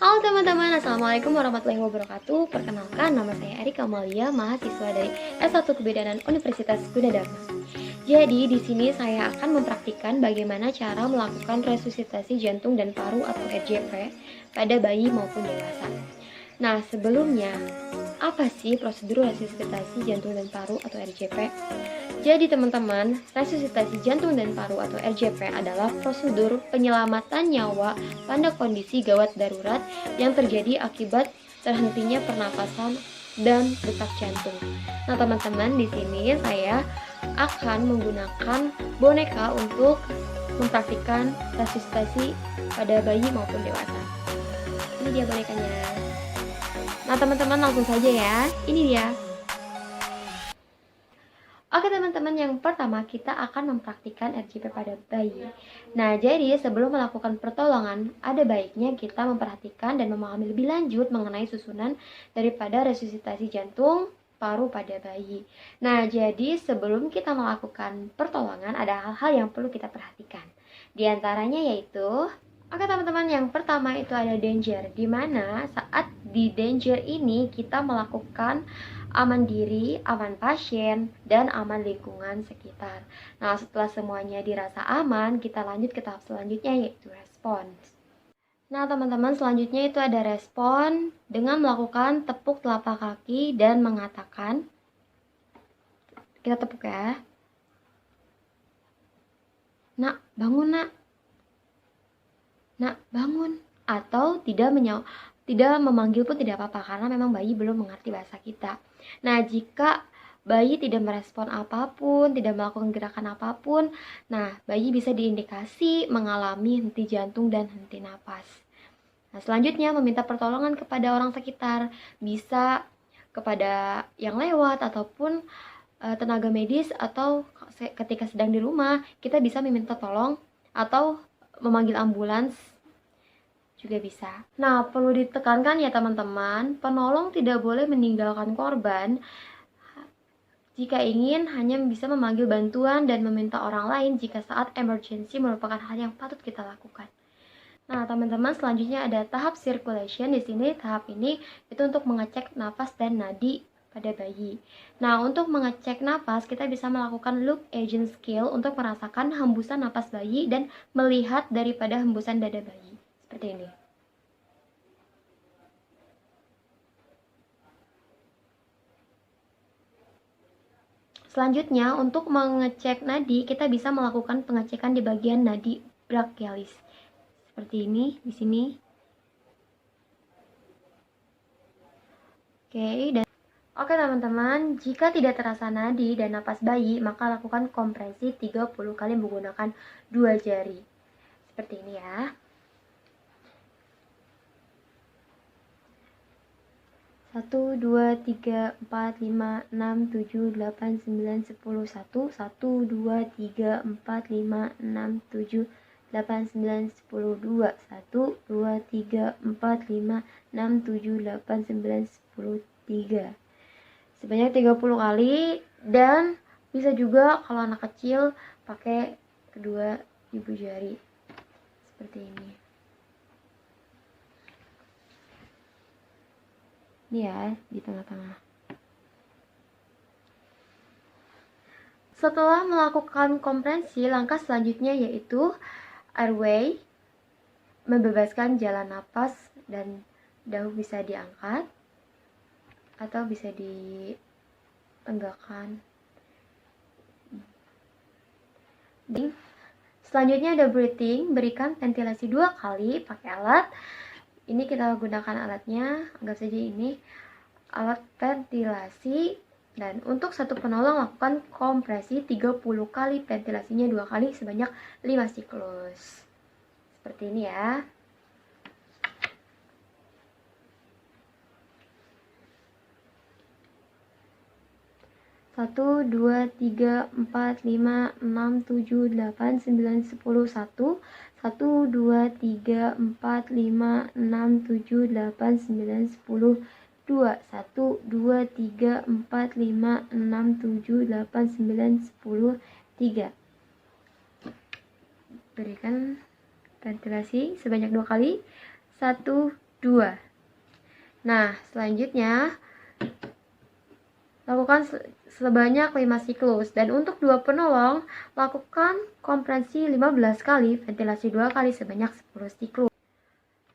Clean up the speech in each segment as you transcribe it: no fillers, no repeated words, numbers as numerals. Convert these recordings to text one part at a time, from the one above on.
Halo teman-teman, Assalamualaikum warahmatullahi wabarakatuh. Perkenalkan, nama saya Erika Amalia, mahasiswa dari S1 Kebidanan Universitas Gunadarma. Jadi, di sini saya akan mempraktikkan bagaimana cara melakukan resusitasi jantung dan paru atau RJP pada bayi maupun dewasa. Nah, sebelumnya, apa sih prosedur resusitasi jantung dan paru atau RJP? Jadi teman-teman, resusitasi jantung dan paru atau RJP adalah prosedur penyelamatan nyawa pada kondisi gawat darurat yang terjadi akibat terhentinya pernapasan dan detak jantung. Nah, teman-teman, di sini saya akan menggunakan boneka untuk mempraktikkan resusitasi pada bayi maupun dewasa. Ini dia bonekanya. Nah, teman-teman, langsung saja ya. Ini dia. Oke teman-teman, yang pertama kita akan mempraktikkan RJP pada bayi. Nah, jadi sebelum melakukan pertolongan, ada baiknya kita memperhatikan dan memahami lebih lanjut mengenai susunan daripada resusitasi jantung paru pada bayi. Nah, jadi sebelum kita melakukan pertolongan, ada hal-hal yang perlu kita perhatikan. Di antaranya yaitu, oke teman-teman, yang pertama itu ada danger, di mana saat di danger ini kita melakukan aman diri, aman pasien, dan aman lingkungan sekitar. Nah, setelah semuanya dirasa aman, kita lanjut ke tahap selanjutnya yaitu respons. Nah, teman-teman, selanjutnya itu ada respon dengan melakukan tepuk telapak kaki dan mengatakan, kita tepuk ya. Nak, bangun nak. Nak, bangun. Atau tidak memanggil pun tidak apa-apa karena memang bayi belum mengerti bahasa kita. Nah, jika bayi tidak merespon apapun, tidak melakukan gerakan apapun, nah bayi bisa diindikasi mengalami henti jantung dan henti napas. Nah, selanjutnya meminta pertolongan kepada orang sekitar, bisa kepada yang lewat ataupun tenaga medis, atau ketika sedang di rumah kita bisa meminta tolong atau memanggil ambulans juga bisa. Nah, perlu ditekankan ya teman-teman, penolong tidak boleh meninggalkan korban. Jika ingin, hanya bisa memanggil bantuan dan meminta orang lain jika saat emergency merupakan hal yang patut kita lakukan. Nah, teman-teman, selanjutnya ada tahap circulation. Di sini tahap ini itu untuk mengecek nafas dan nadi pada bayi. Nah, untuk mengecek nafas, kita bisa melakukan look agent skill untuk merasakan hembusan nafas bayi dan melihat daripada hembusan dada bayi. Seperti ini. Selanjutnya, untuk mengecek nadi, kita bisa melakukan pengecekan di bagian nadi brachialis. Seperti ini, di sini. Oke teman-teman, jika tidak terasa nadi dan napas bayi, maka lakukan kompresi 30 kali menggunakan 2 jari. Seperti ini ya. 1, 2, 3, 4, 5, 6, 7, 8, 9, 10, 1, 1, 2, 3, 4, 5, 6, 7, 8, 9, 10, 2, 1, 2, 3, 4, 5, 6, 7, 8, 9, 10, 3. Sebanyak 30 kali, dan bisa juga kalau anak kecil pakai kedua ibu jari. Seperti ini. Ini ya, di tengah-tengah. Setelah melakukan kompresi, langkah selanjutnya yaitu airway, membebaskan jalan napas, dan dahu bisa diangkat atau bisa ditegakkan. Selanjutnya ada breathing, berikan ventilasi 2 kali pakai alat. Ini kita gunakan alatnya, anggap saja ini alat ventilasi. Dan untuk satu penolong, lakukan kompresi 30 kali, ventilasinya 2 kali sebanyak 5 siklus. Seperti ini ya. Satu, dua, tiga, empat, lima, enam, tujuh, delapan, sembilan, 10, 1. 1, 2, 3, 4, 5, 6, 7, 8, 9, 10, 2. 1, 2, 3, 4, 5, 6, 7, 8, 9, 10, 3. Berikan ventilasi sebanyak 2 kali. 1, 2. Nah, selanjutnya lakukan sebanyak 5 siklus. Dan untuk 2 penolong, lakukan kompresi 15 kali, ventilasi 2 kali sebanyak 10 siklus.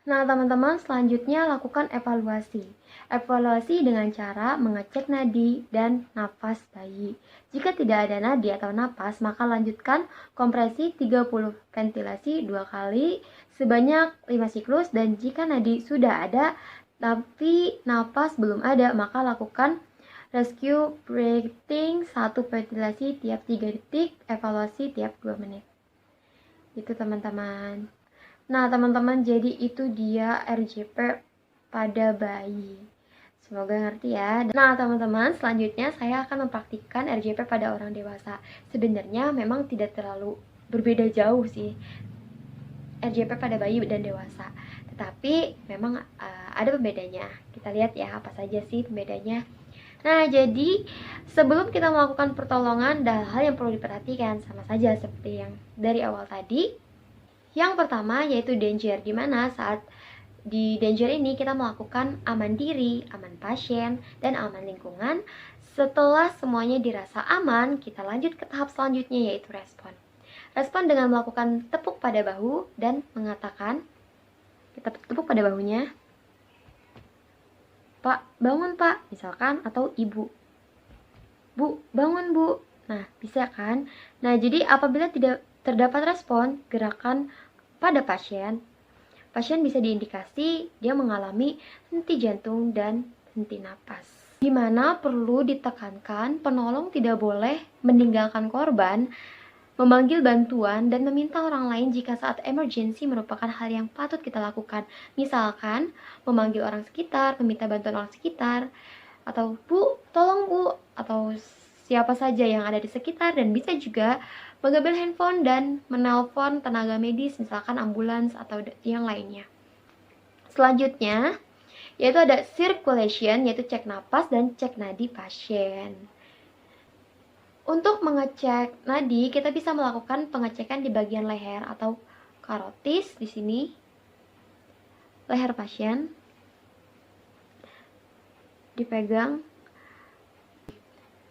Nah, teman-teman, selanjutnya lakukan evaluasi. Evaluasi dengan cara mengecek nadi dan napas bayi. Jika tidak ada nadi atau napas, maka lanjutkan kompresi 30, ventilasi 2 kali sebanyak 5 siklus. Dan jika nadi sudah ada tapi napas belum ada, maka lakukan rescue breathing 1 ventilasi tiap 3 detik, evaluasi tiap 2 menit. Itu teman-teman. Nah, teman-teman, jadi itu dia RJP pada bayi. Semoga ngerti ya. Nah, teman-teman, selanjutnya saya akan mempraktikkan RJP pada orang dewasa. Sebenarnya memang tidak terlalu berbeda jauh sih RJP pada bayi dan dewasa. Tetapi memang ada pembedanya. Kita lihat ya apa saja sih pembedanya. Nah, jadi sebelum kita melakukan pertolongan, ada hal yang perlu diperhatikan, sama saja seperti yang dari awal tadi. Yang pertama yaitu danger, dimana saat di danger ini kita melakukan aman diri, aman pasien, dan aman lingkungan. Setelah semuanya dirasa aman, kita lanjut ke tahap selanjutnya yaitu respon. Respon dengan melakukan tepuk pada bahu dan mengatakan, kita tepuk pada bahunya, Pak, bangun Pak, misalkan, atau Ibu, Bu, bangun Bu. Nah, bisa kan? Nah, jadi apabila tidak terdapat respon gerakan pada pasien bisa diindikasi dia mengalami henti jantung dan henti napas. Di mana perlu ditekankan, penolong tidak boleh meninggalkan korban, memanggil bantuan, dan meminta orang lain jika saat emergency merupakan hal yang patut kita lakukan. Misalkan, memanggil orang sekitar, meminta bantuan orang sekitar, atau Bu, tolong Bu, atau siapa saja yang ada di sekitar, dan bisa juga mengambil handphone dan menelpon tenaga medis, misalkan ambulans atau yang lainnya. Selanjutnya, yaitu ada circulation, yaitu cek napas dan cek nadi pasien. Untuk mengecek nadi, kita bisa melakukan pengecekan di bagian leher atau karotis di sini, leher pasien dipegang.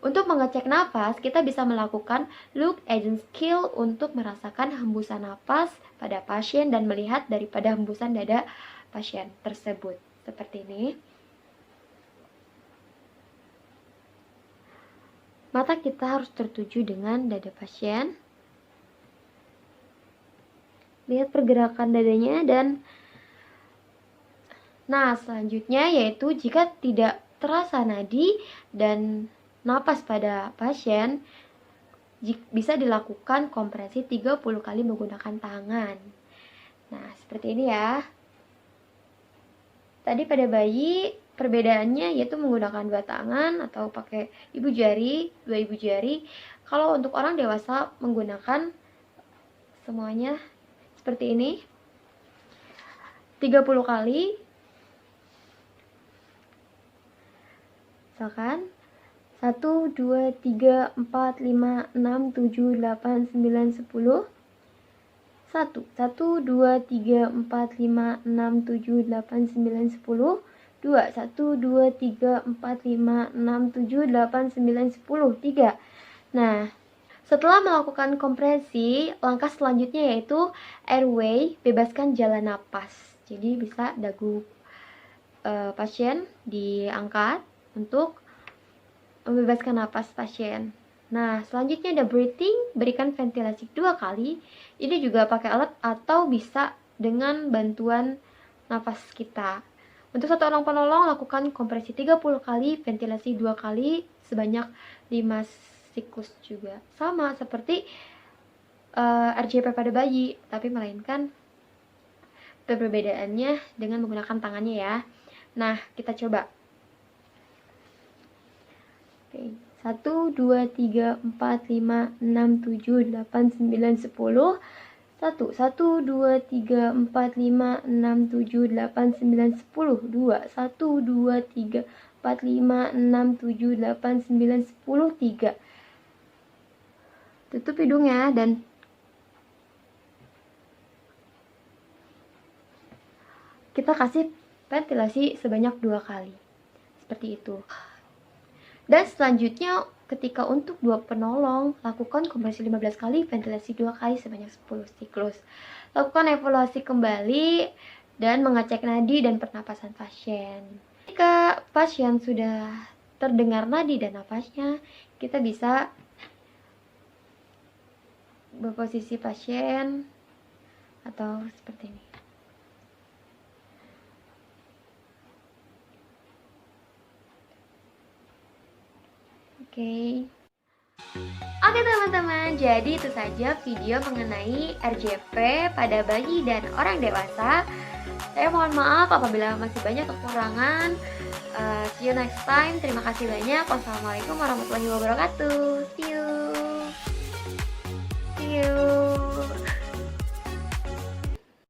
Untuk mengecek napas, kita bisa melakukan look agent skill untuk merasakan hembusan napas pada pasien dan melihat daripada hembusan dada pasien tersebut. Seperti ini. Mata kita harus tertuju dengan dada pasien. Lihat pergerakan dadanya dan selanjutnya yaitu jika tidak terasa nadi dan napas pada pasien, bisa dilakukan kompresi 30 kali menggunakan tangan. Nah, seperti ini ya. Tadi pada bayi perbedaannya yaitu menggunakan 2 tangan atau pakai ibu jari, 2 ibu jari. Kalau untuk orang dewasa menggunakan semuanya seperti ini, 30 kali. Misalkan 1, 2, 3, 4, 5, 6, 7, 8, 9, 10. 1, 2, 3, 4, 5, 6, 7, 8, 9, 10. 2, 1, 2, 3, 4, 5, 6, 7, 8, 9, 10. 3. Nah, setelah melakukan kompresi, langkah selanjutnya yaitu airway, bebaskan jalan napas. Jadi bisa dagu pasien diangkat untuk membebaskan napas pasien. Nah, selanjutnya ada breathing, berikan ventilasi 2 kali. Ini juga pakai alat atau bisa dengan bantuan nafas kita. Untuk satu orang penolong, lakukan kompresi 30 kali, ventilasi 2 kali, sebanyak 5 siklus juga. Sama seperti RJP pada bayi, tapi melainkan perbedaannya dengan menggunakan tangannya ya. Nah, kita coba. Oke. 1, 2, 3, 4, 5, 6, 7, 8, 9, 10. 1, 1, 2, 3, 4, 5, 6, 7, 8, 9, 10. 2, 1, 2, 3, 4, 5, 6, 7, 8, 9, 10. 3. Tutup hidungnya dan kita kasih ventilasi sebanyak 2 kali. Seperti itu. Dan selanjutnya ketika untuk 2 penolong, lakukan kompresi 15 kali, ventilasi 2 kali sebanyak 10 siklus. Lakukan evaluasi kembali dan mengecek nadi dan pernapasan pasien. Jika pasien sudah terdengar nadi dan nafasnya, kita bisa berposisi pasien atau seperti ini. Oke teman-teman, jadi itu saja video mengenai RJP pada bayi dan orang dewasa. Saya mohon maaf apabila masih banyak kekurangan. See you next time. Terima kasih banyak. Wassalamualaikum warahmatullahi wabarakatuh. See you.